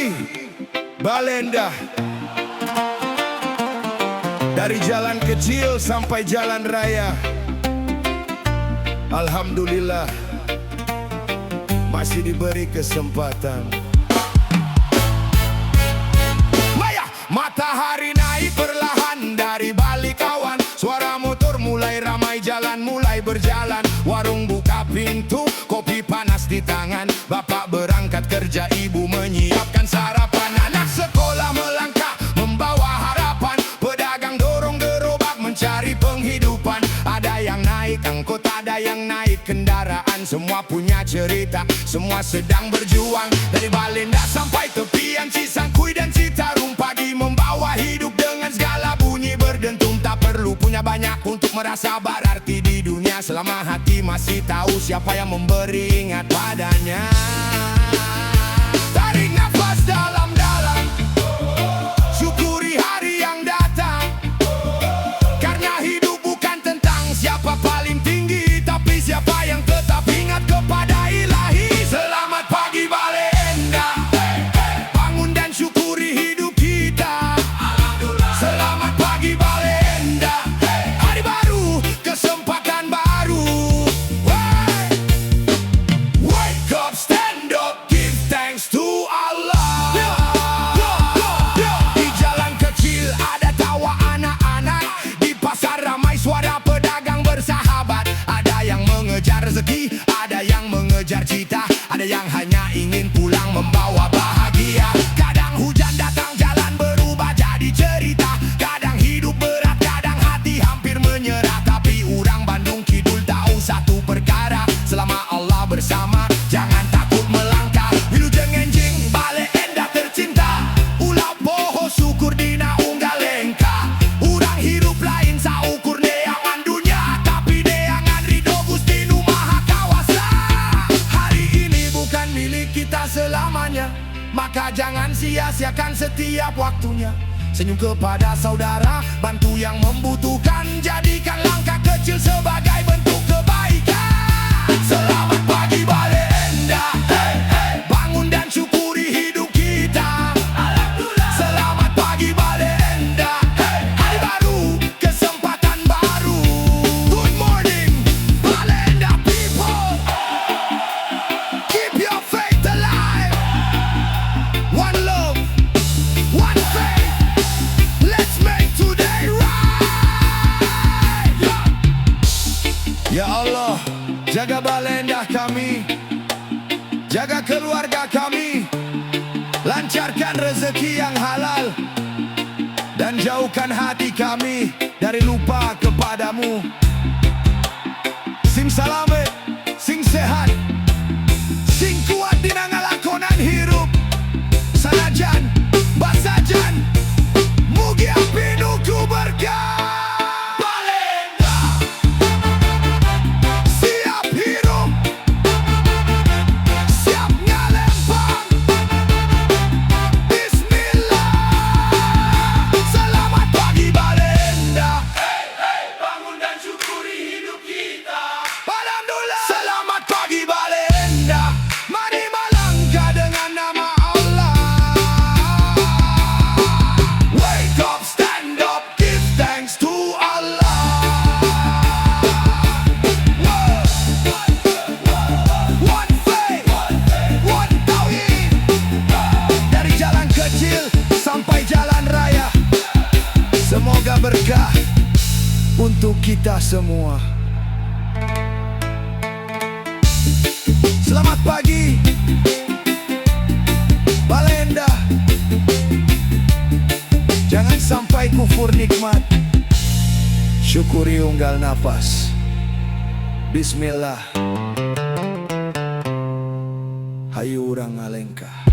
pagi, Balenda. Dari jalan kecil sampai jalan raya, alhamdulillah masih diberi kesempatan. Matahari naik perlahan dari balik awan, suara motor mulai ramai, jalan mulai berjalan. Warung buka pintu, kopi panas di tangan. Bapak berangkat kerja, ibu menyiapkan sarapan. Anak sekolah melangkah membawa harapan. Pedagang dorong gerobak mencari penghidupan. Ada yang naik angkot, ada yang naik kendaraan. Semua punya cerita, semua sedang berjuang. Dari Balenda sampai tepian Cisangkuy dan Citarum, pagi membawa hidup dengan segala bunyi berdentum. Tak perlu punya banyak untuk merasa berarti di dunia, selama hati masih tahu siapa yang memberi ingat padanya. Tarik nafas dalam-dalam, syukuri hari yang datang. Karena hidup bukan tentang siapa paling tinggi, tapi siapa yang tetap ingat kepada Ilahi. Selamat pagi Balenda, bangun dan syukuri hidup kita. Selamat pagi Balenda, hari baru, kesempatan baru. Wake up, stand up, give thanks to Allah. Di jalan kecil ada tawa anak-anak, di pasar ramai suara pedagang bersahabat. Ada yang mengejar rezeki, ada yang mengejar cita, ada yang hanya ingin pulang membawa bahagia. Kadang hujan datang, jalan berubah jadi cerita. Kadang hidup berat, kadang hati hampir menyerah. Tapi orang Bandung Kidul tahu satu perkara, selama Allah bersama, jangan takut melangkah. Wilujeng enjing Balenda tercinta, ulah poho syukur dina unggal lengka. Urang hidup lain saukur neangan dunia, tapi neangan ridho Gusti Nu Maha Kawasa. Hari ini bukan milik kita selamanya, maka jangan sia-siakan setiap waktunya. Senyum kepada saudara, bantu yang membutuhkan, jadikan langkah kecil sebagai bentuk kebaikan. Selamat pagi Balenda, bangun dan syukuri hidup kita. Selamat pagi Balenda, hari baru, kesempatan baru. Good morning Balenda people, keep your faith alive. One love, one faith, let's make today right. Ya Allah, jaga Balenda kami, jaga keluarga kami, lancarkan rezeki yang halal, dan jauhkan hati kami dari lupa kepadamu. Sing salame, sing sehat, sing kuat dina ngalakonan hirup. Sanajan, basajan, mugi apinuku berkah. Balenda siap hirup, siap ngalempang. Bismillah. Selamat pagi Balenda, bangun dan syukuri hidup kita. Alhamdulillah. Selamat pagi Balenda, mari melangkah dengan nama Allah. Wake up, stand up, give thanks to Allah. One faith, one tauhid. Dari jalan kecil sampai jalan raya, semoga berkah untuk kita semua. Selamat pagi Balenda, jangan sampai kufur nikmat, syukuri unggal nafas. Bismillah, hayu urang ngalengkah.